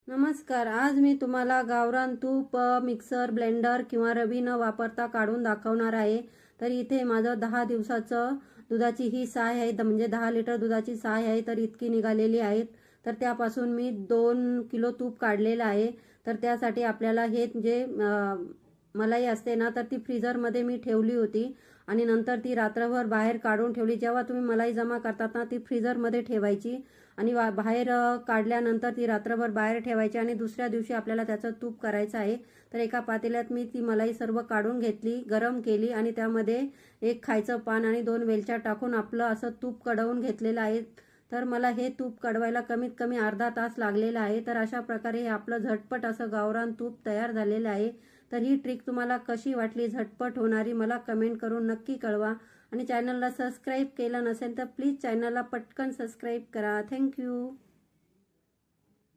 नमस्कार. आज मी तुम्हाला गावरान तूप मिक्सर, ब्लेंडर किंवा रवी न वापरता काढून दाखवणार आहे. तर इथे माझं 10 दिवसाचं दुधाची ही साय आहे, म्हणजे 10 लिटर दुधाची साय आहे. तर इतकी निघालेली आहेत. तर त्यापासून मी 2 किलो तूप काढलेलं आहे. तर त्यासाठी आपल्याला हे जे मलाई असते ना, तर ती फ्रीजरमध्ये मी ठेवली होती आणि नंतर ती रात्रभर बाहेर काढून ठेवली. जेव्हा तुम्ही मलाई जमा करतात ना, ती फ्रीजरमध्ये ठेवायची आणि बाहेर काढल्यानंतर ती रात्रभर बाहेर ठेवायची आणि दुसऱ्या दिवशी आपल्याला त्याचं तूप करायचं आहे. तर एका पातेल्यात मी ती मलाई सर्व काढून घेतली, गरम केली आणि त्यामध्ये एक खायचं पान आणि 2 वेलच्या टाकून आपलं असं तूप कढवून घेतलेलं आहे. तर मला हे तूप कढवायला कमीत कमी अर्धा तास लागलेला आहे. तर अशा प्रकारे हे आपलं झटपट असं गावरान तूप तयार झालेलं आहे. तर ही ट्रिक तुम्हाला कशी वाटली, झटपट होणारी, मला कमेंट करून नक्की कळवा. आणि चॅनलला सबस्क्राईब केलं नसेल तर प्लीज चॅनलला पटकन सबस्क्राईब करा. थँक्यू.